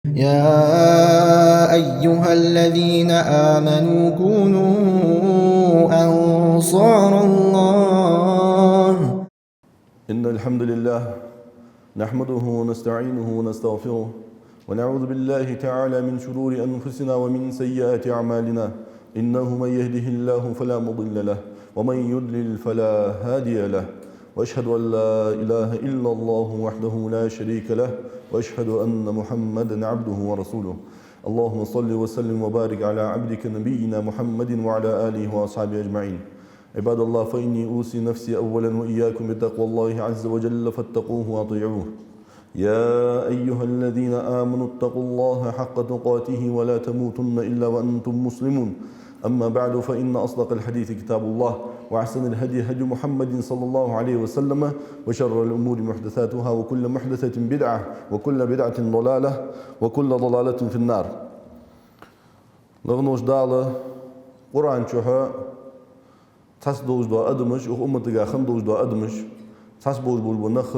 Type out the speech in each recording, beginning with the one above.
يا أيها الذين آمنوا كونوا أنصار الله. إن الحمد لله نحمده ونستعينه ونستغفره ونعوذ بالله تعالى من شرور أنفسنا ومن سيئات أعمالنا. إنه من يهده الله فلا مضل له ومن يضلل فلا هادي له، وأشهد أن لا إله إلا الله وحده لا شريك له، وأشهد أن محمدا عبده ورسوله. اللهم صل وسلم وبارك على عبدك نبينا محمد وعلى آله وأصحابه أجمعين. عباد الله، فإني أوصي نفسي أولا وإياكم بتقوى الله عز وجل فاتقوه وأطيعوه. يا أيها الذين آمنوا اتقوا الله حق تقاته ولا تموتن إلا وأنتم مسلمون. أما بعد، فإن أصدق الحديث كتاب الله، وأحسن الهدي هدي محمد صلى الله عليه وسلم، وشر الأمور محدثاتها، وكل محدثة بدعة، وكل بدعة ضلالة، وكل ضلالة في النار. لغنوش دالة قرآن شوها تاس دوز دو أدمش أو أمتك خم دوز دو أدمش تاس بول بول بنخ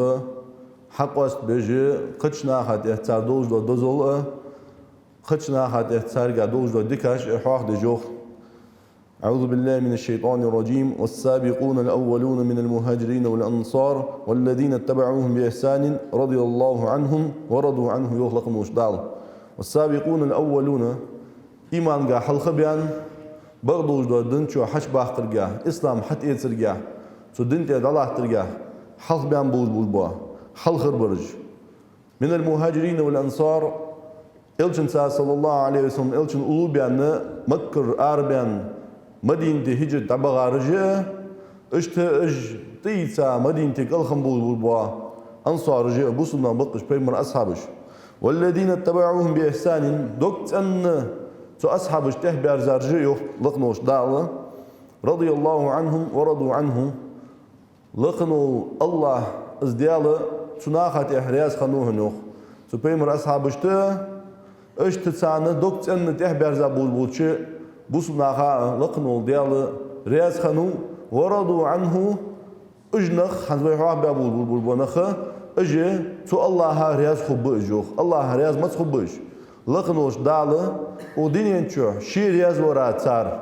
حق واست بيجي قتشنا خات احتار دوز دو دوزول قتشنا خات احتار قا دوز دو ديكاش إحواق دي جوخ. أعوذ بالله من الشيطان الرجيم. والسابقون الأولون من المهاجرين والأنصار والذين اتبعوهم بإحسان رضي الله عنهم ورضوا عنه يخلق مشدال. والسابقون الأولون إيمان قا حلق بيان بغضوج دو دنچو حش باختر جا إسلام حت إيتر جا سو دنتي دلاتر جا حلق بيان بول بول بوا حلق برج من المهاجرين والأنصار إلشن صلى الله عليه وسلم إلشن أولو بيان مكر آربيان مدينة هجر تبغى رجع اشت اج تيسا مدينة كلخم بول بول بوا أنصار رجع بوسنا بقش بيمر أصحابش. والذين اتبعوهم بإحسان دكت أن سو أصحاب اشته بأرزارجيو لقنوش دالة رضي الله عنهم ورضوا عنه. لقنو الله ازديالة تناخت إحرياز خنوه نوخ سو بيمر أصحاب اشته تسانة دوكت أن تيه بأرزا بول بولشي بوسناخا لقنو ديالة رياز خنو ورضوا عنه اجنخ حنزوي حواه بأبول بول بول بونخ اجي سو الله رياز خب اجوخ الله رياز مت خبش لقنوش دالة ودينين شو شيرياز ورا صار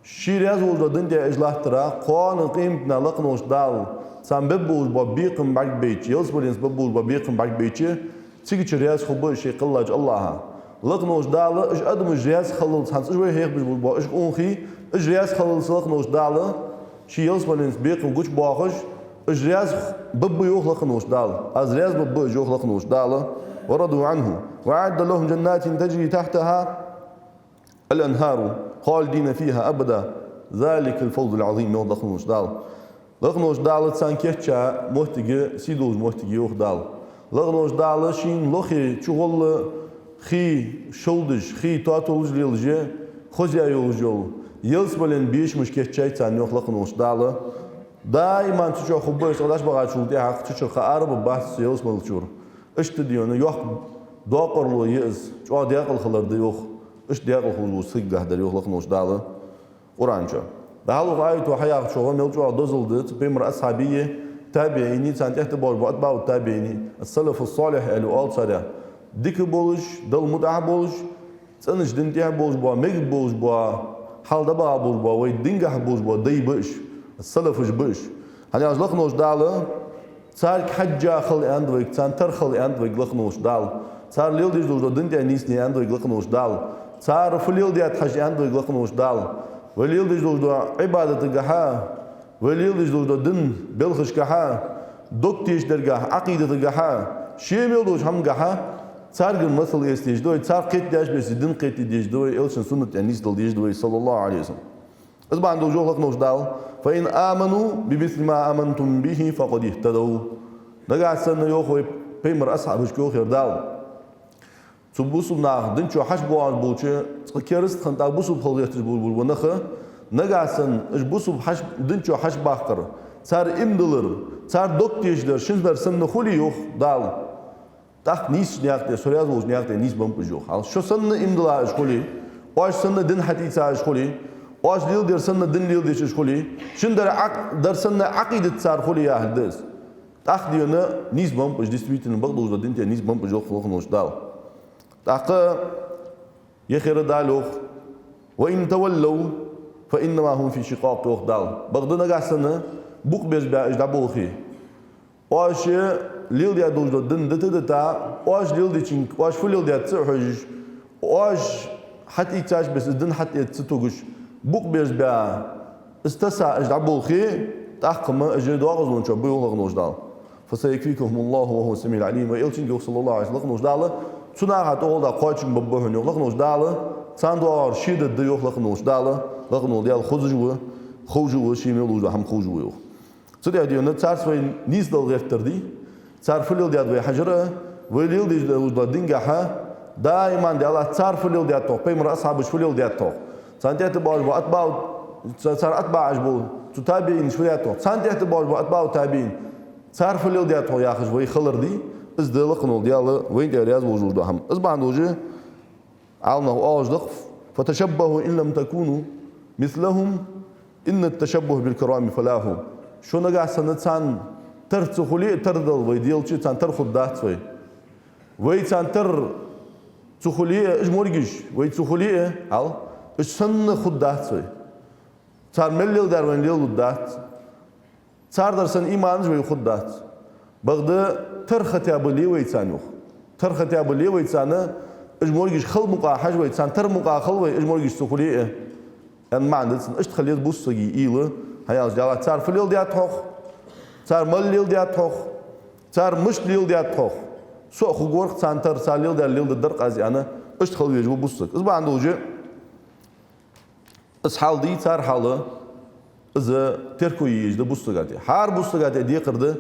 شيرياز ولد دنيا اجلاح ترى قان قيمتنا لقنوش دال سام ببول ببيقم بعد بيت يلس بولينس ببول ببيقم بعد بيت تيجي شيرياز خبوش يقلج الله لقنوش دال اش ادم جرياز خلص هانس شوي هيك بجبول با اش اونخي جرياز خلص لقنوش دال شي يلس بولينس بيقم قوش باخش جرياز بب يوخ لقنوش دال از رياز بب يوخ لقنوش دال ورضوا عنه وأعد لهم جنات تجري تحتها الأنهار خالدين فيها أبدا ذلك الفوز العظيم. يوم لقنوش دال لقنوش دال تسان كيتشا محتاج سيدوز محتاج يوخ دال لقنوش دال شين لخي شغل خي شولدش خي تاتولج ليلجي خوزيا يولجول يلس بلن بيش مش كيتشا تسان يوخ لقنوش دال دائما تشوف خبز ولاش بقى شو دي حق تشوف خارب بحث يلس ملشور اشتديون يوخ داقر لو يئس شو دياقل خلر ديوخ اش دياقل خلو سيق ده يوخ لقنوش داله قرانجا دهالو غايت وحياة شو ملجوا دزلدت بمر أصحابية تابعيني كان تحتبار بأتباع التابعيني السلف الصالح قالوا صار ديك بولش دل متع بولش سنش دنتيها بولش بوا ميج بولش بوا حال دبا بولش بوا ويدينجح بولش بوا دي بش السلف بش هني از لقنوش داله صار حجة خل أندويك صار ترخل أندويك لقنوش دال صار ليل ديش دوش دنتي نيسني أندويك لقنوش دال صار فليل ديات حج أندويك لقنوش دال وليل ديش دوش عبادة جحا وليل ديش دوش دن بلخش جحا دكتيش درجة عقيدة جحا شيميل دوش هم جحا صار جم مثل يستيش دوي صار قيت ديش بس دن قيت ديش دوي إلشن سنة النيس دل ديش دوي صلى الله عليه وسلم. أسمع عندو جو لقنوش دال فإن آمنوا بمثل ما آمنتم به فقد اهتدوا. نقع سنة يوخوي بيمر أصحاب شكوخ يردال تبوسوا ناخ دنشو حش بوان بوشة كيرست خنتا بوسوا بخليت بول بول ونخه نقع سن إش بوسوا حش دنشو حش باخر صار إمدلر صار دكتيشدر شنزر سن خولي يوخ دال تاخ نيس نياقتي سورياز وش نياقتي نيس بمبجوخ هل شو سن إمدلا إش خولي واش سن دن حتيسا إش خولي واش ليل دير سن دن ليل ديش إش خولي شن در سن عقيدة صار خولي يا هدس تاخ ديونا نيس بمبج ديستويتن بغدوز دنتي نيس بمبجوخ لقنوش دال تاقا يخير دالوخ وإن تولوا فإنما هم في شقاق يخدال بغدنا قاسنا بوك بيش بيا إجدابوخي واش ليل ديا دوجدو دن دتا واش ليل دي تشينك واش فليل ديا تسحج واش حتى يتاش بس دن حتى يتسطوغش بوك بيش بيا استسا إجدابوخي تاقما أجدو أغزون شو بيوغ نوجدال فسيكفيكهم الله وهو السميع العليم ويلتين صلى الله عليه وسلم نوجدال تناها تقول قايتشن ببهن يغلق نوجدال تاندوار شيدة دي يغلق نوجدال لغنو ديال خوجو شيميل وجو هم خوجو سيدي ديو نتار سوي نيز دل غير تردي تار فليل ديال وي حجره وليل دي وجو دينغاها دائما ديال تار فليل ديال تو بيمر اصحاب فليل ديال تو سانتيت باج اتباع تار اتباع اجبو تتابعين شويه تو سانتيت باج اتباع تابعين تار فليل ديال تو ياخذ وي خلر دي از دلقنو ديال وين ديال ياز وجو هم از باندوجه عالنا اوجدق فتشبهوا ان لم تكونوا مثلهم إن التشبه بالكرام فلاهم شو نجح سنتان ترتخلي تردل ويديلشي تان ترخد داتوي ويتان تر تخلي إجمورجش ويتخلي على إيش سن خد داتوي تار مليل دار وين ليل دات تار درسن إيمان وي خد دات بغدا ترختي أبلي ويتانو ترختي أبلي ويتانا إجمورجش خل مقاحج ويتان تر مقاخل وي إجمورجش تخلي أن معنى إيش تخليه بوسجي إيله هيا جالات صار فليل ديات توخ صار مليل ديات توخ صار مش ليل ديات توخ سو خجور سانتر صار ليل ديال ليل الدرق أزي أنا إيش تخليه يجوا بوسج إذا عنده وجه إسحال دي صار حاله إذا تركوا يجد بوسج عادي حار بوسج عادي دي قرده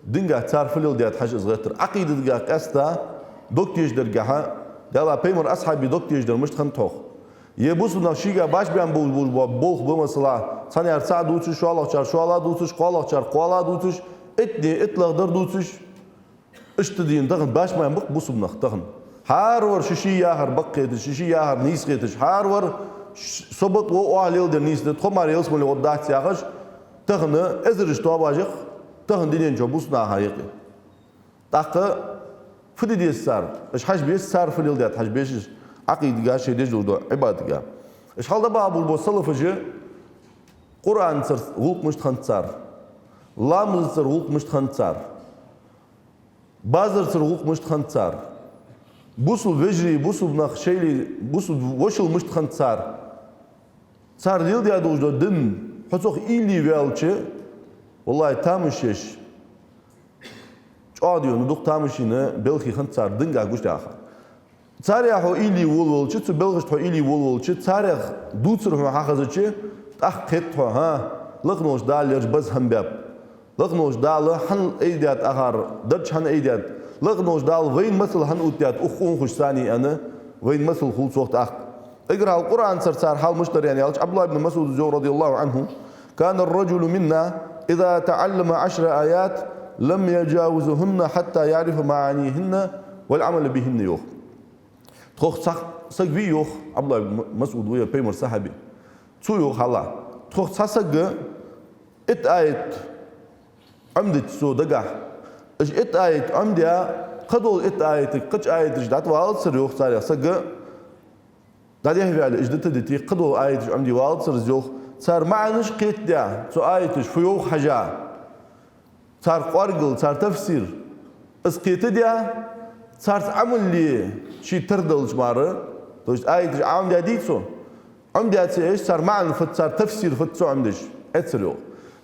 دينجا صار فليل ديات حاجة صغيرة عقيدة ديال كاستا دكتيج درجها دلا بيمر أصحابي دكتيج در مش خن توخ يبوس نفسيجا باش بيان بول بمثلا ثاني أرسال دوتش شو الله شر شو الله دوتش قال شر قال دوتش اتني اطلق در دوتش اشتدين دغن باش ما ينبق بوس بنخ دغن هارور شيشي ياهر بقيت شيشي ياهر نيس قيتش هارور صبت وأهليل در نيس تخمر يلس من الوداع ياخش دغن ازرش تواباجق دغن دينين جبوس ناهايقي تاق فدي دي السار اش حاج بيس سار في اليل ديت حاج بيش عقيدة شيء ديجو عبادة إيش حال دبا أبو البوصلة فجأة قرآن صار غوق مش تخنصار لام صار غوق مش تخنصار بازر صار غوق مش تخنصار بوسو فجري بوسو بنخ شيلي بوسو وشل مش تخنصار صار ديل دي أدوج دن حسوخ إلي ويالشة والله تامشش عاديو ندوق تامشينه بلخي خنصار دنجا قوش داخل تاريخ هو إلي وول شو تبلغش هو إلي وول شو تاريخ دوتر هو حاجة شو تأخذ هو ها لقنوش دال يرجبز هم باب لقنوش دال هن أيديات آخر درج هن أيديات لقنوش دال وين مثل هن أوتيات أخون خش ثاني أنا وين مثل خلص وقت اقرأ القرآن صار حال مشتري يعني عبد الله بن مسعود رضي الله عنه كان الرجل منا إذا تعلم 10 آيات لم يجاوزهن حتى يعرف معانيهن والعمل بهن يوم تروح سقبي يوخ عبد الله مسعود ويا بيمر صاحبي تو يوخ الله تروح سقى آية عمدت سو دقة إيش آية عمدها قدول آية قش آية جدات والصر يوخ صار سقى دادي هي على إيش دتدتي قدول آية عمدي والصر يوخ صار معنش قيت ده سو آية في يوخ حاجة صار قارقل صار تفسير اسقيت ده صار عمل لي شيء تردل جمارة توش آية عام جديد عم جديد إيش صار معنى فت صار تفسير فت سو عمدش أتسريو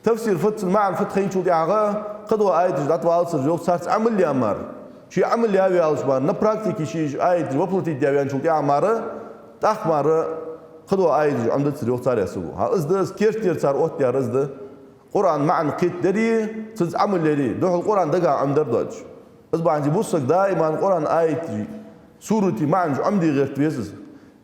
تفسير فت معنى فت خين شو ديعها قدوة آية جدات والسريو صار عمل لي أمر شيء عمل لي أبي على جمار نبراكتيكي شيء آية وبلتي ديابيان شو ديعها مرة تأخمر قدوة آية عمدت سريو صار يسوق هذا كيرتير صار أوت يا رزده قرآن معنى قيت دري تز عمل لي دوح القرآن دقة عم دردج أصبح عندي بوسك دائما القرآن آية سورتي معنى عمدي غير تويسس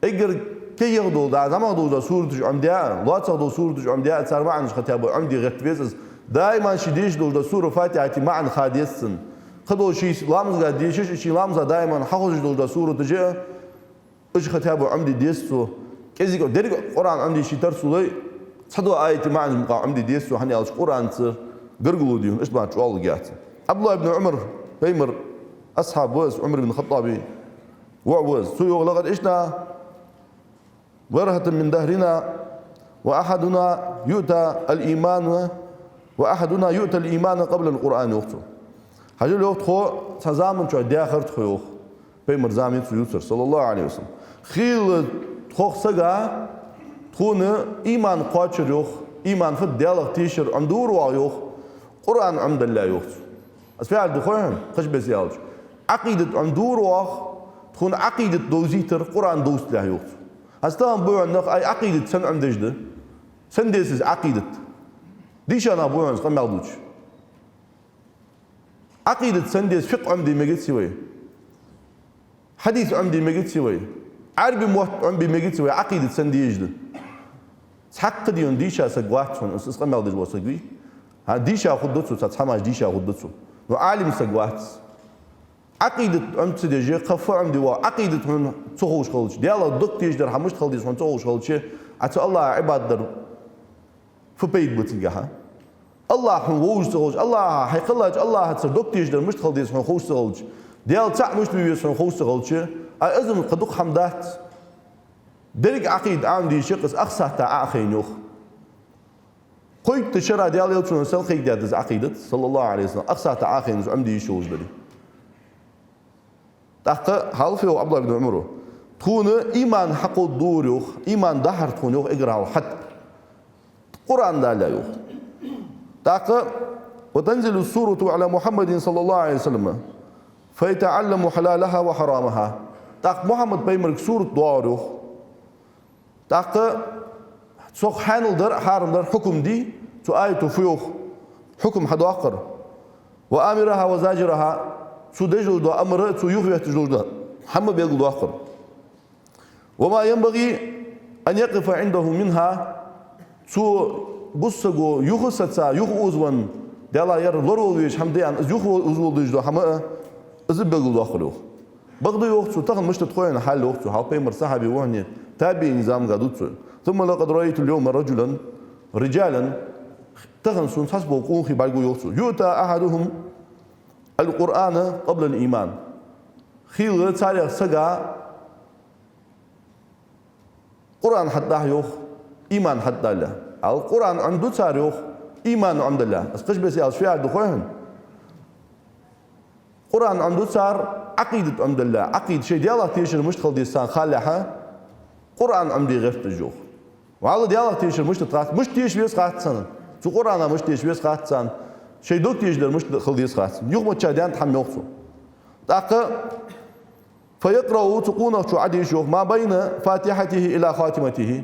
اقر كي يغدو دا زمان دو سورتي عمدي لا تغدو سورتي عمدي صار معنى ختاب عمدي غير تويسس دائما شديش دو سورة فاتحة معنى خاديسن خدو شيء لامز قاعد ديشش شيء لامز دائما حافظ دو سورة تجي ايش ختاب عمدي ديسو كذي دري القرآن عمدي شي ترسولي صدو آية معنى مقا عمدي ديسو هني على القرآن تصير قرقلو ديهم ايش بعد شو الله قاعد عبد الله بن عمر بيمر أصحاب ويس عمر بن الخطاب وعوز سوء لقد عشنا ورهة من دهرنا وأحدنا يؤتى الإيمان قبل القرآن يوختو هجل يوخت خو تزامن شو داخل تخيوخ بيمر زامن سيوسر صلى الله عليه وسلم خيل تخوخ سجا تخون إيمان قاتشر يوخ إيمان في الديالغ تيشر عمدور ويوخ قرآن عمد الله يوخت أسفعل دخوهم خش بسيالج عقيدة عمدور وخ تخون عقيدة دوزيتر قرآن دوست له يوخت هستان بوع النخ أي عقيدة سن عمدجده سن ديسز عقيدة ديش أنا بوع نخ مالدوش عقيدة سنديس فقه عمدي ما قلت سوي حديث عمدي ما قلت سوي عربي موت عمدي ما قلت سوي عقيدة سنديس ده حق ديون ديشا سقوات فن اسقى ما ودي وسقي ها ديشا خدتسو تتحماش ديشا خدتسو وعالم سقوات عقيدة عمد سديجي قف عمدي وعقيدة من تخوش خلش ديالا دق تيجدر حمش خلديس من تخوش خلش عتو الله عباد در فبيت بتلقاها الله حنوش تغلج الله حيقلج الله هتصير دكتيش در مش تخلديس حن خوش تغلج ديال تاع مش بيوس حن خوش تغلج أزم قدوق حمدات درج عقيد عندي شقص أقصى تاع أخينوخ قيد تشرى ديال يلتون سل خيد ديال عقيدة صلى الله عليه وسلم أقصى تاع أخينوخ عندي شوز دري تحت حلفي وعبد الله بن عمره تكون إيمان حق الدور يوخ إيمان دهر تكون يوخ إقرأ حتى قرآن لا يوخ تاق وتنزل السورة على محمد صلى الله عليه وسلم فيتعلم حلالها وحرامها تاق محمد بيمرك سورة دواره تاق سوق حانل در حارم در حكم دي تو آية فيوخ حكم حد آخر وآمرها وزاجرها تو دجل دو أمر تو يخوي تجل دو محمد بيقول دو آخر وما ينبغي أن يقف عنده منها تو بوسجو يخصتها يخوزون دلا ير لوروليش حمدي أن يخوزوليش دو حما أزبقوا داخله بغض يوقت تغن مش تتخوين حال وقت حال بيمر صاحبي وهني تابي نظام قادوت ثم لقد رأيت اليوم رجالا تغن سون حسبوا قوخي بالقو يوقت يؤتى أحدهم القرآن قبل الإيمان خيل تاريخ سجا قرآن حتى يوخ إيمان حتى له القرآن عنده تاريخ إيمان عند الله أسقش بس يالشفيع دخوهن قرآن عنده تار عقيدة عند الله عقيدة شيء ديالله تيشر مش تخل ديستان خالحة قرآن عمدي غير تجوخ وعلى ديالله تيشر مش تتغات مش تيش بيس قات سنة تو قرآن مش تيش بيس قات سنة شيء دوك تيشدر مش تخل ديس قات يوم ما تشاديان تحمل يوخسو تاقى فيقرأ تقونه شو عدي شوخ ما بين فاتحته إلى خاتمته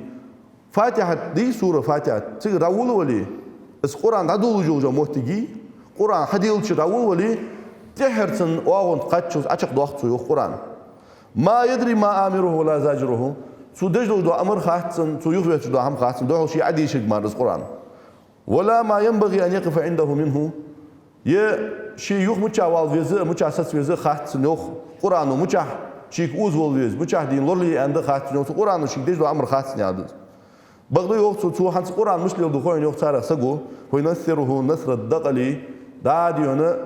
فاتحة دي سورة فاتحة تيجي راول ولي بس قرآن عدو جوجا موتجي قرآن حديل شو راول ولي تحرسن واغن قاتشوس أشق ضغط سو قرآن ما يدري ما آمره ولا زاجره سو دجلو دو أمر خاتسن سو يخويت دو هم خاتسن دو شيء عدي شق مارس قرآن ولا ما ينبغي أن يقف عنده منه شيء يخ متشا والفيزة متشا سسفيزة خاتسن يخ قرآن ومتشا شيء أوز والفيز متشا دين لورلي عنده خاتسن يخ قرآن وشيء دجلو أمر خاتسن يعدد بغض يوقت تو حنس قرآن مش لو دخوين يوقت صار سجو وينثره نثر الدقلي داديونه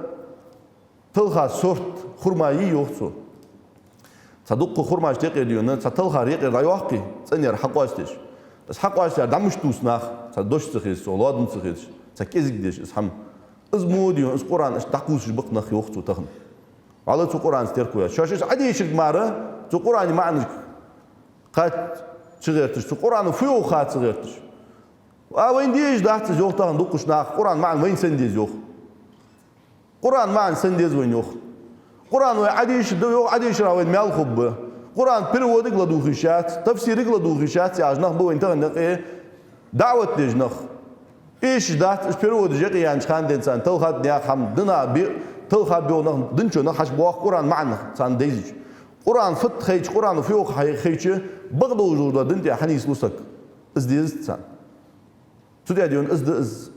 تلخا صورت خرماي يوقت صدق خرماش تقي ديونه تلخا ريق رايوقي تنير حقواستش بس حقواستش دمش توسناخ صدوش تخيس ولادن تخيس تكيزك ديش اسحم ازمو ديون اس قرآن اس تقوس بقنخ يوقت تخن على تو قرآن استركويا شاش عادي شرك ماره تو قرآن معنى قد تغيرتش تو قرآن فيو خات تغيرتش وين ديش دحت جوخ تاخن دقش ناخ قرآن معنى وين سنديز يوخ قرآن معنى سنديز وين يوخ قرآن وعديش دو يوخ عديش راوين مال خب قرآن بريودك لدوخيشات تفسيرك لدوخيشات يا جنخ بو انت ايه دعوة لجنخ ايش دحت ايش بريود جيق يعني خان دينسان تلخات نيا خم دنا بي تلخات بيو نخ دنشو نخ حش بواخ قرآن معنى سان ديزج قرآن فت خيج قرآن فيو خيج بغض وجوده دنتي حنيس لوسك ازديز تسان تودي ديون از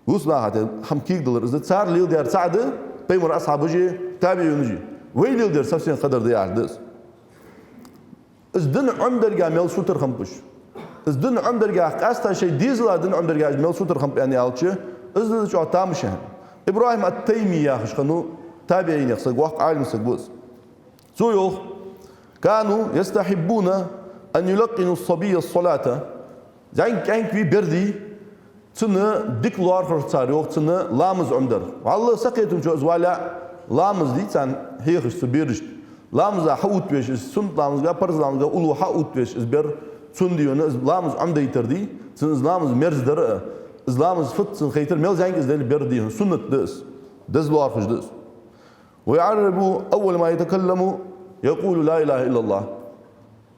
وصنا هذا حمكيك دولار از صار ليل ديار سعده بيمر اصحاب جي تابعون جي وين ليل ديار سفسين قدر ديار دس از دن عمدر جا ميل سوتر خمبش از دن عمدر جا قاستا شيء ديزل دن عمدر جا ميل سوتر خمب يعني الشي از شو تامشه ابراهيم التيمي يا خش خنو تابعين يخسق واقع عالم سقوس سو يوخ كانوا يستحبون أن يلقنوا الصبي الصلاة زين كان في بردي تنا ديك لوار خرطار يوق تنا لامز عمدر والله سقيتم شو أزوالا لامز دي تان هي خش تبيرش لامز حوت بيش سن لامز جا برز لامز جا أولو حوت بيش إزبر سن ديونا لامز عمدة يتردي تن لامز مرز در لامز فت سن خيتر ميل زين إزدل بردي سنة دس لوار خش دس ويعربوا أول ما يتكلموا يقول لا إله إلا الله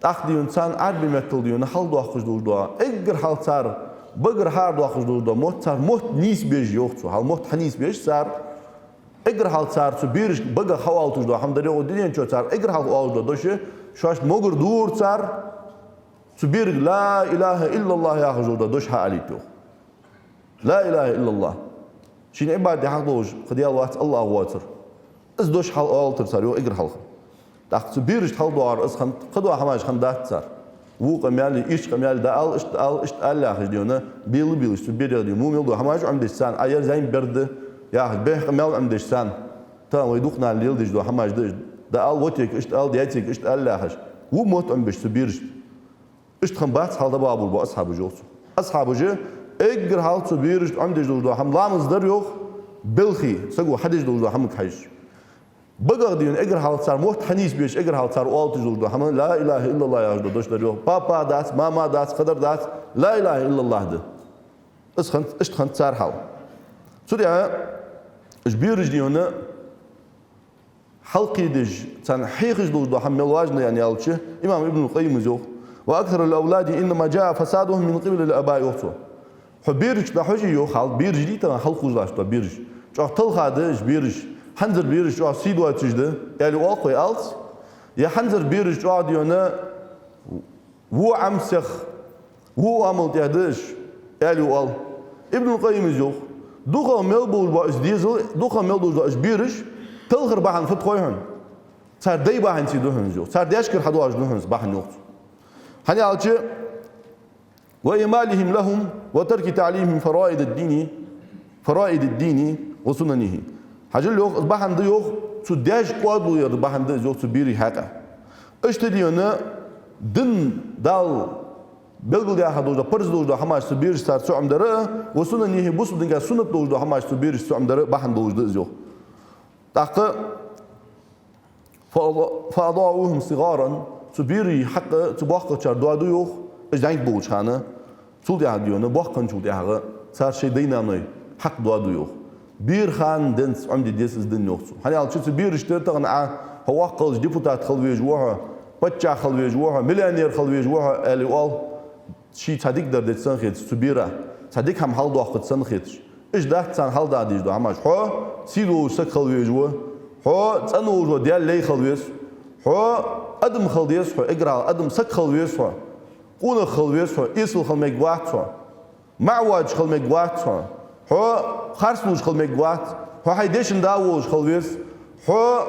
أخدي إنسان عربي مكتل ديونا حال دوا خش دوا إجر حال صار بقر هار دوا خش دوا موت صار موت نيس بيج يوقتو حال موت حنيس بيج صار إجر حال صار سبيرش بقر حوال توش دوا هم دريو دنيا شو صار إجر حال حوال دوا دوشة شاش مقر دور صار سبير لا إله إلا الله يا خش دوا دوش حاليتو لا إله إلا الله شين عبادة حق دوش خدي الله واتر إز دوش حال حوال صار يو إجر حال تاخت بيرش حال دوار إز خم خدوا حماش خم دات صار وو قميالي إيش قميالي دال إشت الله خش ديونا بيل إشت بير ديو مو ميل دو حماش عم دشان أير زين برد يا أخي به قميال عم دشان تا ويدوقنا الليل دش دو حماش دش دال وتيك إشت دياتيك إشت الله خش وو موت عم بيش بيرش إشت خم بات حال دبابول بو أصحاب جوس أصحاب جو إجر حال بيرش عم دش دو حم لامز در يوخ بلخي سقو حدش دو حم كحش بقى ديون إجر حال صار موت حنيس بيش إجر حال صار أول تجول ده هم لا إله إلا الله يا جدود دوش دريو بابا داس ماما داس قدر داس لا إله إلا الله ده إيش خنت صار حال سوريا إيش بيرج ديونا حلقي دج كان حيخش دوش ده هم ملواجنا يعني ألشة إمام ابن القيم زوج وأكثر الأولاد إنما جاء فسادهم من قبل الآباء يوتو حبيرج ده حاجة يو حال بيرج دي ترى حلق وزاش ده بيرج جا تلخا ده إيش بيرج حنزر بيرش جوا سيدوا تجده يعني واقوي ألس يا حنزر بيرش جوا ديونا هو عمسخ هو عمل تهدش يعني وال ابن القيم يزوج دوخا ملبول باش ديزل دوخا ملبول باش بيرش تلغر بحن فتقويهن صار داي بحن سيدوهن زوج صار ديشكر حدواج دوهن بحن نقط هني على وإمالهم لهم وترك تعليمهم فرائد الدين وسننه حاجل يوخ بحن ده يوخ تداش قاد لو يرد بحن ده يوخ تبيري حقه ايش تديونه دن دال بلغل يا حدوجا برز دوجا حماش تبير صار سو عمدره وسنن نيه بوس دنگا سنت دوجا حماش تبير سو عمدره بحن دوجا يوخ تاق فاضاؤهم صغارا تبيري حق تباق چار دو يوخ اجدانك بوچ خانه سول يا ديونه باقن چول يا صار شي دينامي حق دو يوخ بير خان دنس عمدي ديس دن يوخسو هني على شو بير اشتغل هو قلج ديبوتات خلوي جوها بتشا خلوي جوها مليونير خلوي جوها اللي قال شي تصدق در دتسن خيت سبيرا تصدق هم حال دو خدسن خيت ايش ده تسان حال دا ديج دو هماش هو سيلو سك خلوي جوا هو تسنو جو ديال لي خلويس هو ادم خلويس هو اقرا ادم سك خلويس هو قون خلويس هو اسل خلمك وقت هو معواج خلمك وقت هو خرسلوش خلمك وقت هو حيديشن داوش خلويس هو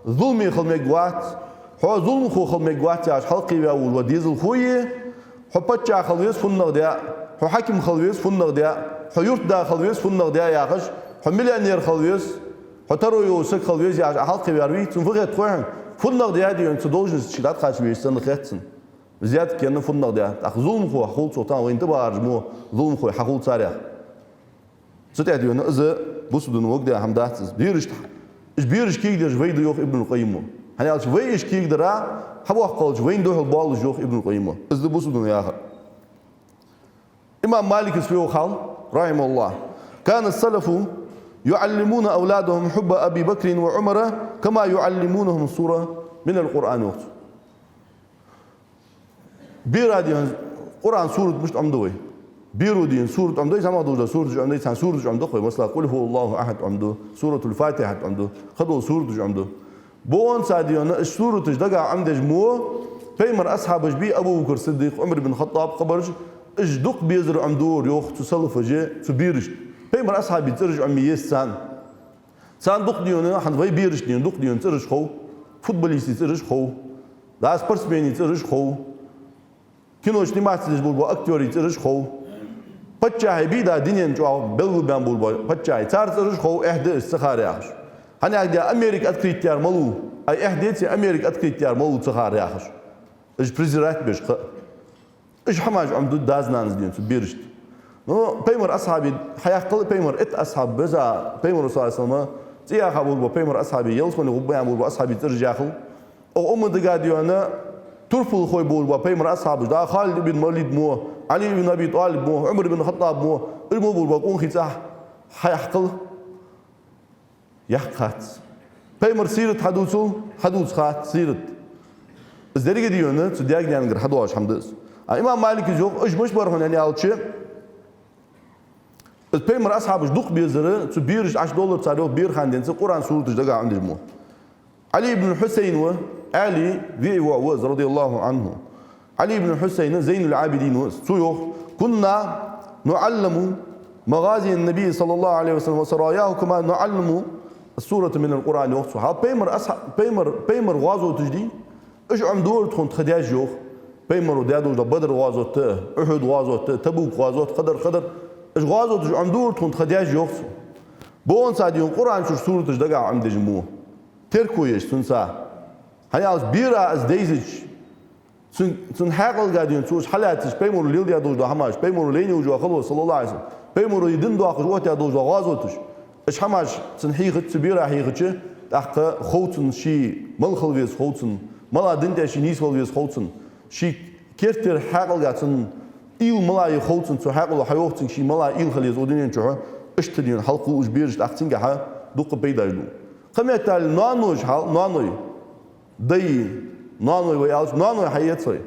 ظلمي خلمك وقت هو ظلم خو خلمك وقت عش حلقي بياول وديزل خويه هو بتشا خلويس فنغ ديا هو حاكم خلويس فنغ ديا هو يرت دا خلويس فنغ ديا يا خش هو مليونير خلويس هو ترو يوسك خلويس يا حلقي بياروي تنفقت خوين فنغ ديا دي انت دوجنس شيلات خاش بيستن خيتسن زياد كان فنغ ديا اخ ظلم خو حول سلطان وين تبارج مو ظلم خو حقول صاريا ستأتي أنا إذا بصدق وقت هم داتس بيرش إيش بيرش كيك در جوي دوخ ابن القيم هني على جوي إيش كيك درا حبوا قال جوين دوخ البال جوخ ابن القيم إذا بصدق يا أخي إمام مالك سفيه خال رحمه الله كان السلف يعلمون أولادهم حب أبي بكر وعمر كما يعلمونهم سورة من القرآن وقت بيرادي قرآن سورة مش عمدوي بيرودين سورة عمدو سما دوجا سورة عمدو سان سورة عمدو خوي مثلا قل هو الله أحد عمدو سورة الفاتحة عمدو خدوا سورة عمدو بون ساديونا السورة تجدقع عمدج مو بيمر أصحاب بي أبو بكر الصديق عمر بن الخطاب قبرج اجدق بيزر عمدور يوخ تسلف جي تبيرش بيمر أصحاب ترجع عميس سان دق ديونا حن في بيرش ديون دق ديون ترج خو فوتبوليستي ترج خو داس برسبيني ترج خو كينو اجتماعي ترج بولبو أكتوري ترج خو بتشاي بيدا دنيا جو بلغ بان بول بتشاي صار ترش خو احد استخاره ياش هني اجا امريكا اتكريتيار مالو أي إحديتي أمريكا أتكيت يار مو تخار يا أخش إيش بريزرات بيش إيش حماج عم دود دازنانز دين بيرشت نو بيمر أصحابي حياة قل بيمر أصحاب بزا بيمر رسول الله صلى الله عليه وسلم تيا خابول بيمر أصحابي يلصون غبيان بول أصحابي ترجعوا أو دقاديونا ترفل خوي بول بيمر أصحابه دا خالد بن مولد مو علي بن أبي طالب مو عمر بن الخطاب مو المو بول بقون خيساح حياة قل يحقات بيمر سيرة حدوث خات سيرة الزرقة ديونا تدياق ديان غير حدواش حمدس الإمام مالك يجوق إيش مش برهن يعني أوتشي البيمر أصحابش دوق بيزر تبيرج $10 تساروه بير خاندين قرآن سورة دقا عند جمو علي بن الحسين علي في وعوز رضي الله عنه علي بن الحسين زين العابدين سيوخ كنا نعلم مغازي النبي صلى الله عليه وسلم وسراياه كما نعلم السورة من القرآن وقتها بيمر أصحاب بيمر غازو تجدي إيش عم دور تكون تخدياش يوخ بيمر ودادو بدر غازو أحد غازو تبوك غازو قدر إيش غازو تج عم دور تكون تخدياش يوخ بون ساديون قرآن شو سورة تجدقا عند جموه تركويش تنسا هيا بيرا از ديزج سن حقل قاعدين تشوش حالاتش بيمر ليل دي دوج هماش بيمر ليني وجو خلص صلى الله عليه وسلم بيمر يدن دو اخ جوت دوج غازوتش اش هماش سن حيقت بيرا حيقتش اخ خوتن شي ملخل ويس خوتن ملا دنت شي نيس ويس خوتن شي كيرتر حقل قاعدن إيل ملاي خوتن سو حقل حيوختن شي ملا إيل خليز ودين جوه اشتدين حلقو وش بيرج اختين قها دوق بيدايدو قمت النانوش حال نانوي دي نانوي ويالش نانوي حياتي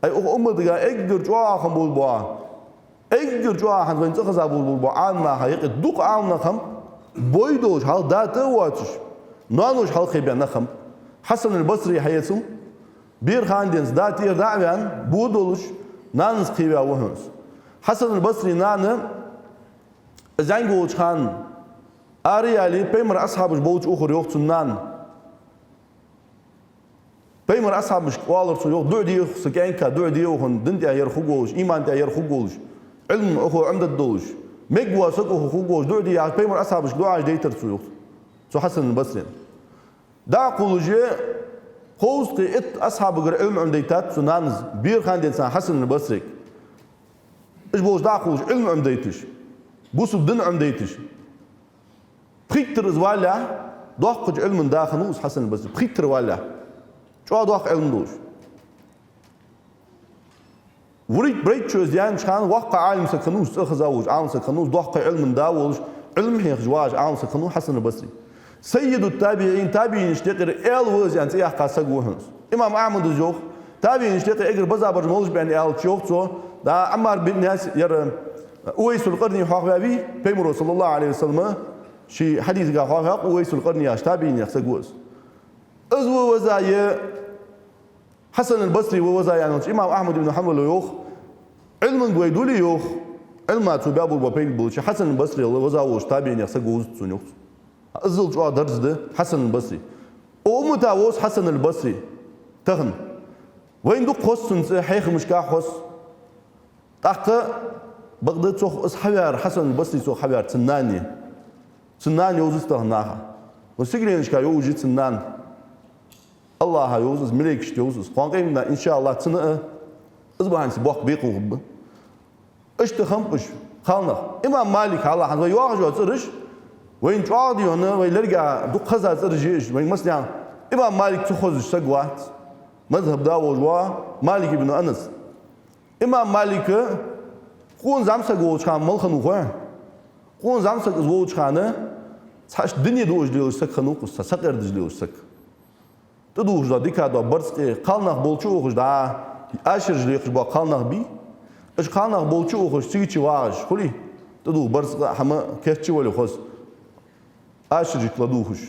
اي دقا اقدر جوا خم بول بوا اقدر جوا خم بين تخزا بول بوا عنا حقيقة دوق عنا خم بويدوش حال دات واتش نانوش حال خيبان خم حسن البصري حياتهم بير خاندينز داتير دعوان بودولش نانز خيبا وهنس حسن البصري نانا زنگوش خان آريالي بيمر أصحابش بوش أخر يوقت نان بيمر أصحابش قالر سو يوق دعدي سكينكا دعدي وخن دنتي أير خوجوش إيمان تأير خوجوش علم أخو عمد الدوش مجوا سكو خوجوش دعدي يعني بيمر أصحابش دعاش ديتر سو يوقت سو حسن البصري دا قولجي خوزقي إت أصحاب غير علم عمديتات سو نانز بير خان إنسان حسن البصري إيش بوش دا قولج علم عمديتش بوسو دن عمديتش بخيتر زوالا دوخج علم داخنوس حسن البصري بخيتر والا شو دوخ علم دوش وريد بريد شو زيان شان وقع عالم سكنوس اخزاوج عالم سكنوس دوخ علم داولش علم هي خجواج عالم سكنوس حسن البصري سيد التابعين تابعين يشتقر ال وز يعني سياح قاسق وهنس امام احمد الجوخ تابعين يشتقر اقر بزابر مولش بين ال تشوخ تو دا عمار بن ناس ير اويس القرني حوابي بيمر صلى الله عليه وسلم شي حديث قال حواب اويس القرني ياش تابعين يخسق وز ازو وزاي حسن البصري ووزاي يعني امام احمد بن حنبل يوخ علم بويدولي يوخ علمات بابو بابين بولش حسن البصري وزاوش تابعين يخسق وز تسونيوخ ازل جوا درز ده حسن البصري ومتا وز حسن البصري تخن وين دو قصن حيخ مشكا خص تحت بغداد سوخ اصحابيار حسن البصري سوخ حبيار تناني وزست هناها وسجلين شكا يوجد تنان الله يوزز ملك شتوزز قانقيمنا ان شاء الله تنه ازبان سبوق بيقو غب اشتخمش خالنا امام مالك الله حن ويواجه ترش وين تعادي هنا ويلرجع دق خزا ترجيش وين مثلا امام مالك تخوز سقوات مذهب داو جوا مالك بن انس امام مالك قون زام سقوش كان ملخنو خو قون زام سقوش كان صاش دنيا دوج ديوش سخنو قص سقر دجلوش سق تدوش دا ديكا دا برسقي قالناق بولچو اوخش دا اشر جليخش با قالناق بي اش قالناق بولچو اوخش سيچي واش خولي تدو برسق حما كيتشي ولي خوس اشر كلادوخش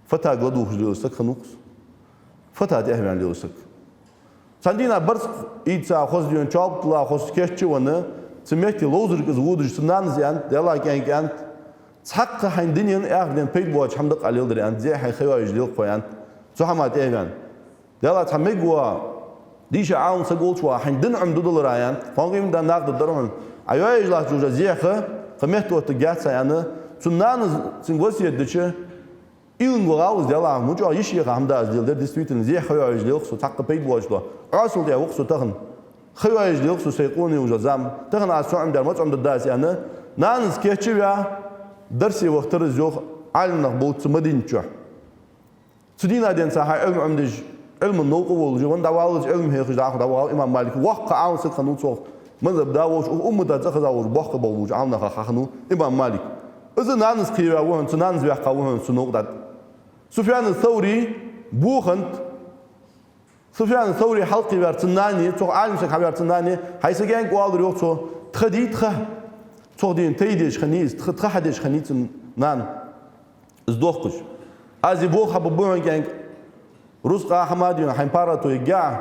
فتا كلادوخش ديوش سخنوقس فتا دي اهمن ديوش سق ساندينا برسق ايتسا خوس ديون چوب لا خوس كيتشي ونه تميكتي لوزر كز وودر سنان زيان دلا كان حق حين دنيا اخدن بيت بوش حمدق على يلدر ان زي حي خواج ديل قيان سو حمات ايغان دلا تميغوا ديش عاون سقول شو حين دن عم دودل رايان فانقيم دا ناقد درهم ايواج لا جوجا زيخه قمهتو تجات يعني سنان سنغوسيه دچه ilm goğuz dela muca işi gamda dilder действительно зе хаважлык су таққы пейд болжлы асыл я оқсу тағын хаважлык су сейқони уже зам тағын асуам дар мацамда дас яны наныз кечивя درسي وقتر زوخ علمنا بوت مدينة سدينا دين ساحة علم عمدج علم النوق والجو وان داوالج علم هيك داخل داوال إمام مالك وقع عون سك خنوت صوف من داوش ده تأخذ أول بحق بولوج عمنا خنو إمام مالك إذا نانس كيوا وهن سنانس بيحق وهن سنوق ده سفيان الثوري بوخنت سفيان الثوري حلقي بارتناني تو عالم سك بارتناني هاي سجين قوالر يوتو تخديت خ تودين تيدش خنيس تخدش خنيس نان ازدوخش ازي بو خببون كان روسقا حمادي حيمباراتو يجا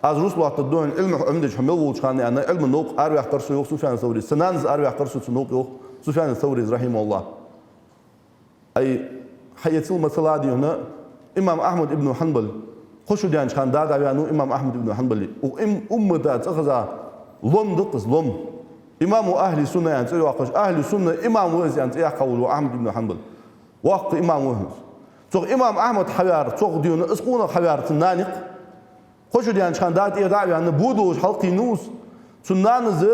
از روس وقت دون علم عمدش حمل وشان يعني علم النوق ارواح قرص يوق سفيان الثوري سنانز ارواح قرص نوق يوق سفيان الثوري رحمه الله اي حياتل مثلا دي هنا امام احمد ابن حنبل خشوا ديان كان دادا يعني امام احمد ابن حنبل وامته اخذ لوم دقس لوم إمام أهل السنة يعني واقش أهل السنة إمام وهز يعني يقول أحمد بن حنبل وقت إمام وهز تق إمام أحمد حوار تق ديون اسقونا حوار تنانق خوش ديان كان دات إيداع يعني بودوش حلقي نوس تنانز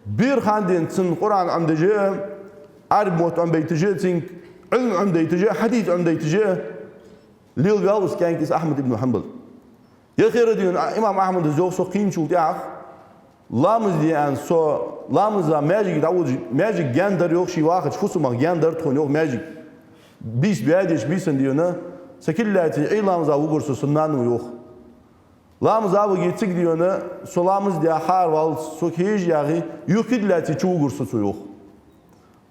بير خاندين تن قرآن عم دجى عرب موت عم بيتجى تن علم عم بيتجى حديث عم بيتجى ليل جاوز كان كيس أحمد بن حنبل يا خير ديون إمام أحمد الزوج سقين شو تعرف لامز ديان سو لامز ماجيك داوج ماجيك جندر يوك شي واحد فوسو ما جندر تكون يوك ماجيك بيس بيادش بيسن ديونا سكيلاتي اي لامز اوغرسو سنانو يوك لامز او يتيك ديونا سو لامز ديا حار وال سو كيج ياغي يوكيدلاتي چوغرسو سو يوك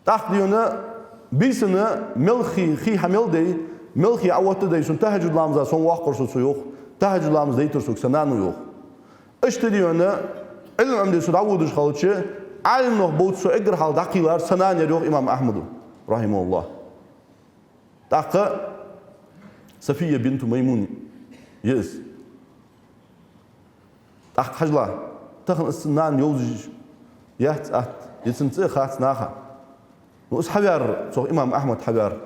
تاخ ديونا بيسن ملخي خي حمل دي ملخي اوت دي سن تهجد لامز سون واخرسو سو يوك تهجد لامز ديتر سو سنانو يوك اشت ديونا علم عمدي سداودش خالتشي علم نوح بوتسو اقر حال دقيلار سنان يروح امام احمد رحمه الله دقا صفية بنت ميمون يس دق حجلا تخن السنان يوزج يهت ات يتسنتي خات ناخا نوس حبيار سو امام احمد حبيار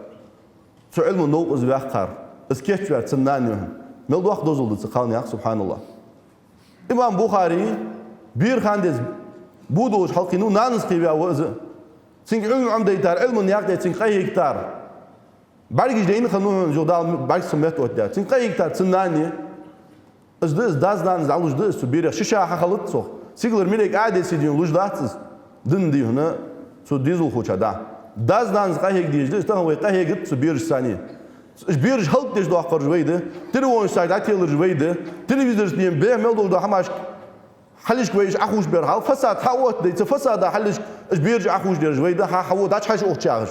سو علم نوق از بيحقار اسكيتش بيار سنان يوهم مل وقت دوزلد سقالني سبحان الله امام بخاري بير خاندز بودوش حلقي نو نانس قيبا وز سين علم عم ديتار علم نياق سين قاي هكتار بارجيش دين خنو جودال بارج سمت ودا سين قاي هكتار سناني از داز نانز علوش دس بير شيشا خلط سو سيغلر ميلك عادي سيدين لوج داتس دن دي هنا سو ديزل خوچا دا داز نانز قاي هك ديج دس تاوي قاي هك سو بير ثاني بير حلق ديج دو اخر جويده تليفون سايد اتيلر جويده تلفزيون ديم بي ميل دو حماش حلش كويش أخوش بيرها فساد حوت ديت فساد حلش بيرجع أخوش دير جويده حوت داش حاش أختيارش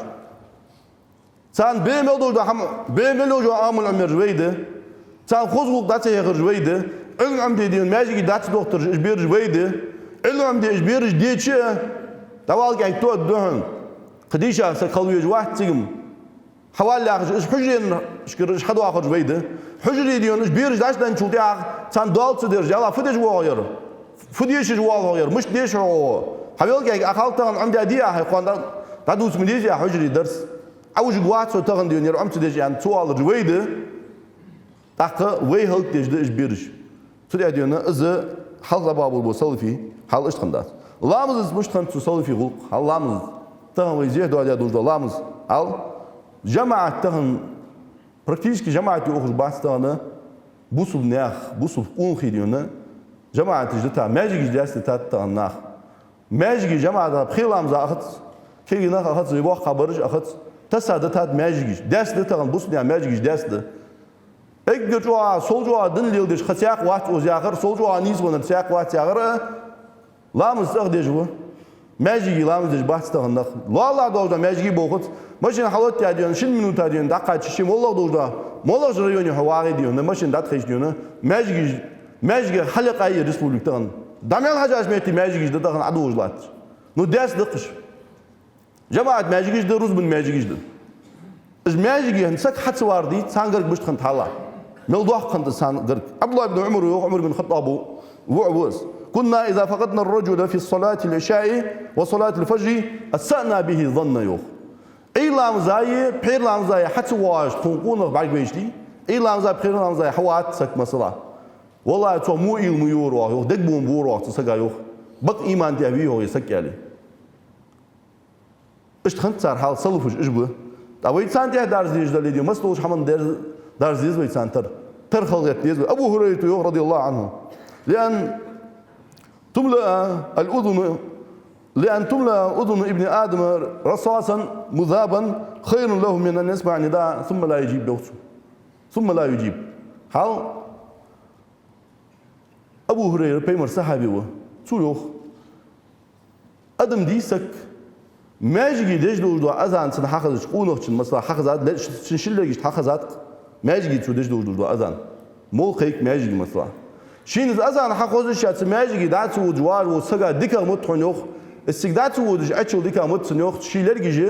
سان بيملو ده هم بيملو جو عامل عمر جويده سان خذوا دات يغر جويده علم عم ديدين ماجي دات دكتور بير جويده علم عم دي بير ديتش توال قاعد تو دهن قديشه سكلوي جواحد تيم حوالي اخش حجرين شكرش حدو اخر جويده حجري ديون بير داش دان شو تاع سان دالت دير يلا فدج واير فديش جوال غير مش ديش هو حبيبك اخالتن عندي اديه هاي قوان تدوس من ديجي حجري درس اوج جوات سو تغن ديون يرو امت ديجي ان توال جويده تاق وي هلك ديج ديش بيرش سوري ديون از حل باب بو سلفي حل اش خندات لامز مش خند سلفي غلق حل لامز تغن وي زيد على دوج لامز al جماعه تغن практически جماعه اوخ باستانه بوسب ناخ بوسب اون خيديونه جماعة جدتها ماجيك جلست تاتنا ناخ ماجيك جماعة بخيلام زاخت كي ناخ أخذ زيبوخ خبرج أخذ تسعد تات ماجيك دست تغن بوسني ماجيك دست إجر جوا سول جوا دن ليل دش خسياق وات وزياخر سول جوا نيز ون سياق وات ياخر لامز تغدي جوا ماجيك لامز دش بحث تغن ناخ لا دوجا ماجيك بوخت ماشين حالات تاديون شن منوت تاديون دقة تشيم والله دوجا مولا جريوني هواعي ديون ماشين دات خيش ديون ماجيك ماجيك حلقة أي ريسبوليك تغن داميان حاجة اسمها ماجيك ده تغن عدو وجلات نو داس دقش جماعة ماجيك ده روز من ماجيك ده إز ماجيك هنسك حد سواردي سانجرك بشت خنت حلا ملضوح خنت سانجرك عبد الله بن عمر وعمر بن الخطاب وعبوس كنا إذا فقدنا الرجل في الصلاة العشاء وصلاة الفجر أسأنا به ظن يوخ لامزاي بير لامزاي حتى واش تكون بعد بيشتي لامزاي بير لامزاي حوات سك مثلا والله تو مو علم يورو دك بوم بورو تسقى بق إيمان تبيه هو يسك عليه اشتخنت صار حال صلفش إجبه أبوي سانتي دارز ديج دليديو مسلوش حمن دارز ديز بيت سانتر خلقت ديز أبو هريرة رضي الله عنه لأن تملأ أذن ابن آدم رصاصا مذابا خير له من أن يسمع نداء ثم لا يجيب دوته ثم لا يجيب حال أبو هريرة بيمر صحابي و تروح أدم ديسك ماجي دجدو دو أذان سن حخزش قونوش مثلا حخزات شنشلجش حخزات ماجي تو دجدو دو أذان مول قيك ماجي مثلا شين أذان حخزش يات ماجي داتو جوار وسجا ديكا متحنوخ استقداتو ودج أشل ديكا متحنوخ شيلرجي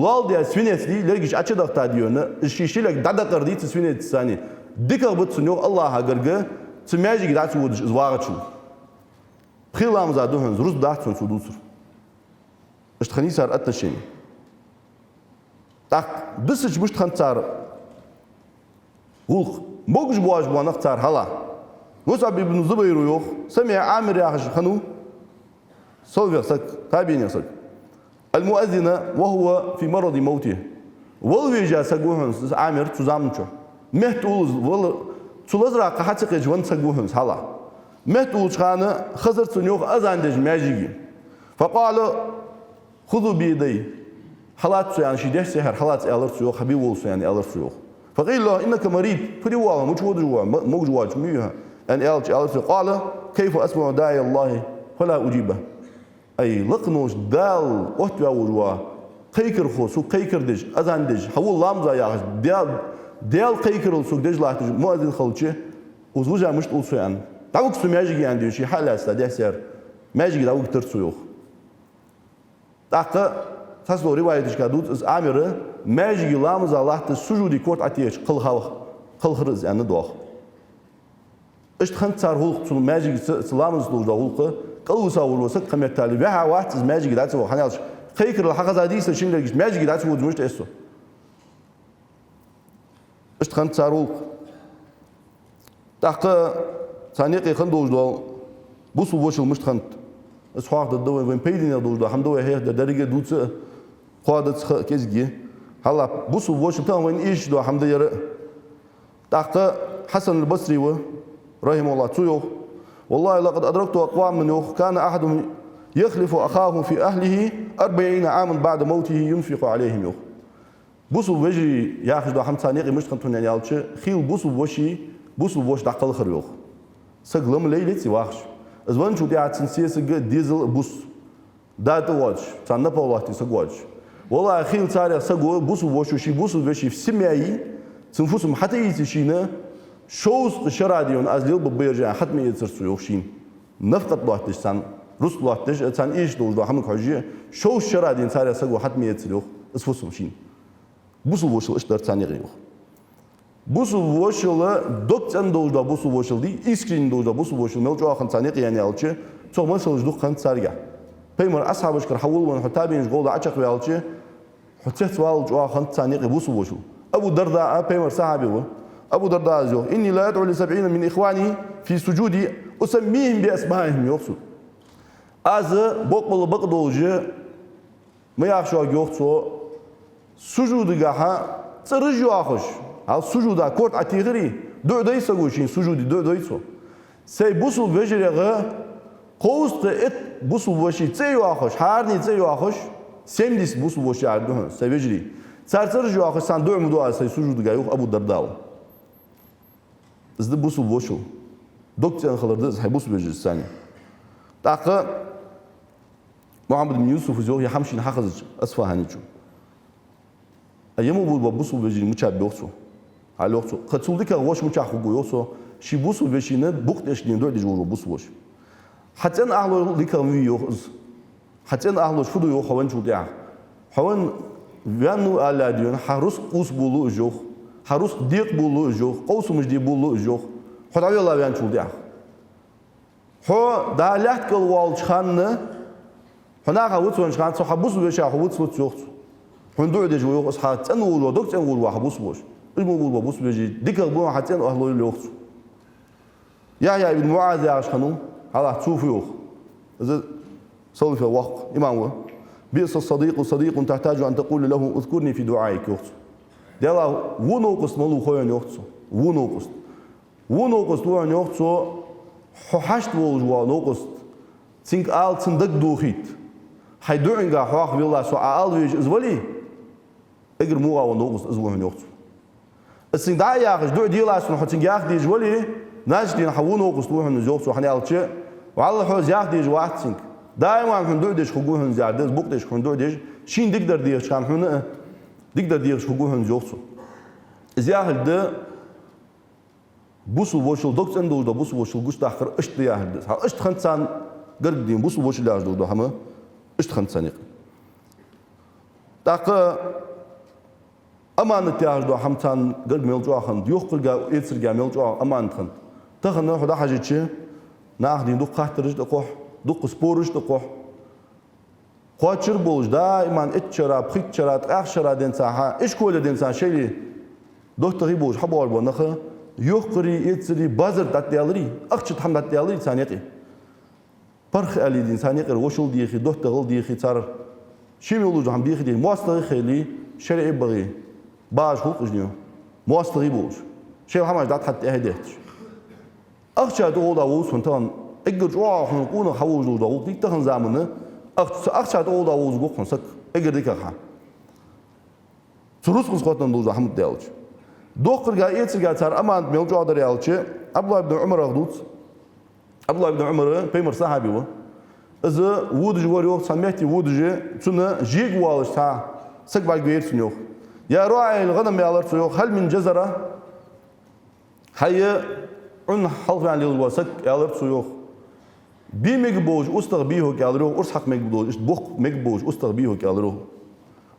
لال دي سفينة دي لرجش أشل دكتا ديونا الشيشيلك دادا قردي تسفينة ثاني ديكا متحنوخ الله هجرجه تماجي داتو ودج زواغتشو خيلام زادوهن روز داتو سودوسر اشتخني صار أتشين تاك دسش مش تخن صار غلق موجش بواج بوانخ صار هلا مصعب بن زبير يوخ سمع عامر يا أخي خنو سوي يسك تابين يسك المؤذن وهو في مرض موته والويجا سجوهن عامر تزامنشو مهتولز ولا تلزرع قحتك جوان سجوهن هلا مهتولز خانة خزر تنيوخ أزاندج ماجيجي فقال خذوا بيدي حالات يعني شيء سحر حالات ألرت يوخ حبيب وصو يعني ألرت يوخ فقيل له إنك مريض فري والله مش ودروا موجود ميها أن ألرت قال كيف أسمع داعي الله فلا أجيبه أي لقنوش دال وقت وجوا قيكر خوسو قيكر دج أذان دج حول لامزا يا دال قيكر السوق دج لا مؤذن خلشة وزوجها مش تقول يعني تعوق سماجي عندي شيء حالة استدعي سير ماجي تعوق ترسو يوخ تاقة تسلو رواية كادوت از عامرة ماجي لامز الله تسجودي كورت عتيش قل خرز يعني دوخ اشت خنت صار هولق تسلو ماجي سلامز لوج هولق قلو ساول وسك قمت تالي بها واحد از ماجي داتس وحنالش خيكر الحق زاديس شين ماجي داتس ودمشت اسو اشت خنت صار هولق تاقة ثانية خندوج دو بوسو وشل مشت خنت اسحاق الدواء وين بيدين الدواء هم دواء هي درجة دوتس قادة كذي هلا بوسو وش بتاع وين إيش دواء هم دير تحت حسن البصري رحمه الله تيو والله لقد أدركت أقوام من يوخ كان أحدهم يخلف أخاه في أهله 40 عاما بعد موته ينفق عليهم يوخ بوسو وجري ياخذ دواء هم ثانية مش كنتون يعني ألش خيل بوسو وش دقل خر يوخ سقلم ليلة سواخش زمان شو ديات سنسيس ديزل بوس دات واج تانا باولاتي سقواج والله أخيل تاريخ سقوا بوس وشوشي بوس وشي في سماعي تنفسهم حتى يتشينا شوز شراديون أزليل ببيرجع حتى ما يتصرفوا يوشين نفقت لوحدش تان رس لوحدش تان إيش دوج ده همك حاجة شوز شراديون تاريخ سقوا حتى ما يتصرفوا اسفسهم شين بوس وشل إيش دار تاني غيره بوس وشل دوكتن دوج ده بوس وشل دي إسكرين دوج ده بوس وشل ملجوا خن تاني يعني ألشة ثم مثلا دوك خن تارجع بيمر أصحابش كر حول من حتابين جول عشق ويالشة حتى سوال جوا خن تاني بوس وشل أبو الدرداء بيمر صحابي أبو الدرداء زوج إني لا أدعو ل70 من إخواني في سجودي أسميهم بأسمائهم يقصد از بقدوجه ما يخشوا يقصوا سجود جاها ترجع آخش هل سجود أكورد أتيغري دو دايسا قوشين سجود دو دايسو سي بوسو بجريغه قوست ات بوسو بوشي تيو آخش هارني تيو آخش سيمديس بوسو بوشي عردوهن سي بجري ترجع آخش سان دو عمدو سي سجود جايوخ أبو الدرداء إزد بوسو بوشو دكتور خلردز هي بوسو بجري الثاني تاقا محمد بن يوسف زوج يحمشين حخز أصفهاني جو أيامو بود بوسو بجري مشاب بوسو على وقته قد سولدك غوش مشاخ غويوسو شي بوسو بجينا بوقتش دين دو دجورو بوسوش حتى أن أهل لكم يوخز حتى أن أهل شفدو يوخ خوان شوديا خوان وانو على ديون حروس قوس بولو جوخ حروس ديق بولو جوخ قوس مش دي بولو جوخ خد على الله وان شوديا هو دالات كل والش خانة هناك وتسون خان صح بوسو بيشا هو وتسوت يوخ حندو ديج ويوق أصحاب تنول ودك تنول واحد بوش المول بوس بيجي ديك بو حتى أهله اللي يا ابن معاذ يا شنو هذا تشوف يوخ إذا صلي في الوقت إمامه بئس الصديق صديق تحتاج أن تقول له اذكرني في دعائك يوخ ديلا ونوقص ملو خوين يوخ ونوقص توان يوخ حشت وجوا نوقص تink altın dık duhit haydunga haq billah so alvej izvali اجر موغا ونوقص ازوه يوخ السين دا ياخش دو ديلا سن حتين ياخ دي جولي ناس دي نحو نوقص توه نزوخ سو حني الچ والله حوز ياخ دي جواتسين دائما هندو ديش خغوهن زادز بوق ديش هندو ديش شين ديقدر ديش كان هنا ديقدر ديش خغوهن زوخ زياهل ده بوسو وشل دوكس اندو ده بوسو وشل غوش داخر اشت ياهل ده اشت خنسان قرب دين بوسو وشل لاج دو هم اشت خنسان داق أمانة ياهل دو همتان قرب ميلجوا خن يوخ قرقا يتسرقا ميلجوا أمانة خن تخن خدا حاجة شي ناخدين دو قاحترج دقوح دو قسبورج دقوح قاتشر بولج دائما اتشرا بخيتشرا تاخشرا دنساها ايش كل دنسا شيء دوختري بولج حبور بنخ يوخري يتسري بازر داتيالري اخشت حمد داتيالري ثانيتي برخ علي دين ثانيقر وشل ديخي دوختغل ديخي صار شي مولوج هم ديخي دي مواصلي خيلي شرع بغي باش حقوق جنيو مواصلي بولج شي حماج دات حتى اهديت اخشى دودا وسنتان اجر جوا خنقونا حوجو دو ديك تخن زامنه اخشى دودا وزغو خنسك اجر ديك خا تروس قسقطن دوزا حمد دالج دوقرغا يتسغا تار امان ميلجو دريالچ عبد الله بن عمر غدوت عبد الله بن عمر بيمر صحابي و از ودج وريو سميتي ودج تنا جيغ والش تا سك باي غيرسنيو يا راعي الغنم يا الله هل من جزره هي عن حلف عن الوسك يا الله سيوخ بي مقبوج استغبيه كالرو ارسحق مقبوج بوخ مقبوج استغبيه كالرو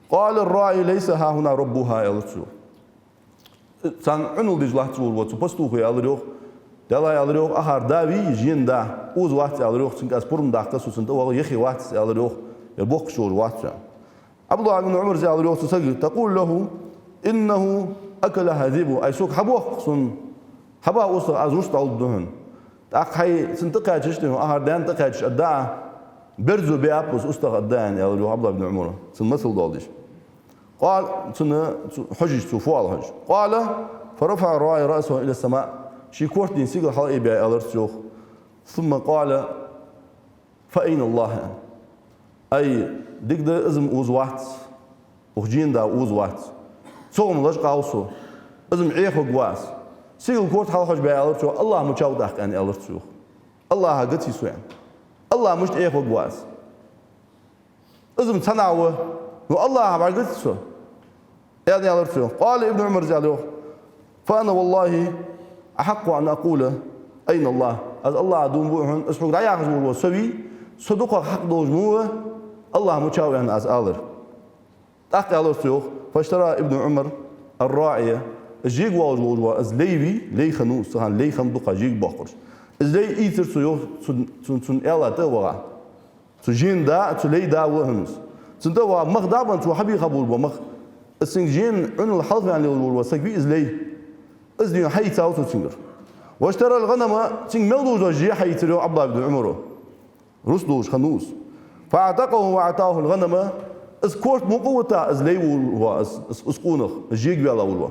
قال الراعي ليس ها هنا ربها يا الله سيوخ سان عنو ديج لحت سول وتو بستوخ يا الله دلا يا الله اخر داوي جيندا اوز وقت يا الله سنك اسبرم داقه سنت او يخي وقت يا الله يبوخ شور وقت عبد الله بن عمر زي الله تقول له انه اكل هذيب اي سوق حبوخ سن حبا وصل ازوش طال دهن اخي سنتقا تشتنو اهر دان تقاش ادعى برزو بيابوس استغدان يا عبد الله بن عمر سن مثل دولش قال سن حجج فوال حج قال فرفع الراعي راسه الى السماء شي كورت دين سيغل حلقي بي الرسوخ ثم قال فاين الله اي ديك ده ازم اوزوات وجين دا اوزوات صوم لش قاوسو ازم عيخو قواس سيغل كورت حلقش بي الرسوخ الله مچاو داخ ان الرسوخ الله قتي سوين الله مش عيخو قواس ازم تناوه والله بعد سو يعني الرسوخ قال ابن عمر زالوه فانا والله احق ان اقول اين الله از الله دون بوهن اسمك دا ياخذ وسوي صدق حق دوجموه الله مچاو ان از الر تاق الرسوخ فاشترى ابن عمر الراعيه جيج واجو از ليوي لي خنو سهان لي خم دقه جيج باخر از لي ايتر سو سن الا توا سجين دا تلي دا وهمس سنتوا مخدابن تو حبي قبول بمخ السنجين عن الحلف يعني والوسكبي از لي از دي حي تاو سنجر واشترى الغنم سن مودو جي حي تريو عبد الله بن عمر رسلوش خنوس فاعتقه واعطاه الغنم از كورت مو قوتا از لي هو از قونخ جيج بيلا ولوا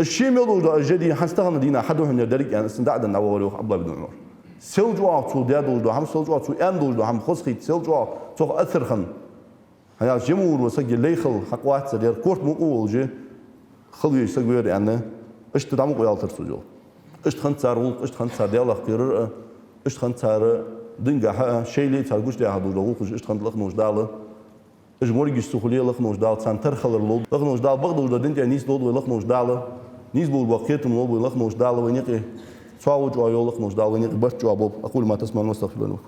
الشي مودو جدي حنستغن دينا حدو هن درك يعني استندعد النووي عبد الله بن عمر سلجوا تو دادو دو هم سلجوا تو اندو دو هم خسخيت سلجوا تو اثر خن هيا جمهور وسجل ليخل حقوات سدير كورت مو قول جي خلي يسجل يعني اش تدعمو قيال ترسجو اش خنت صار اش خنت صار ديال اختيار اش خنت صار دنجا شيء لي ترجوش ده هذا لو اش خنت لخنوش دال اش مورجش سخولي لخنوش دال سان ترخل لو لخنوش دال بغدو ده دنجا نيس دول لخنوش دال نيس بول وقيت مو لخنوش دال ونيقي صاوج ويا لخنوش دال ونيقي بس جواب اقول ما تسمع واستغفر الله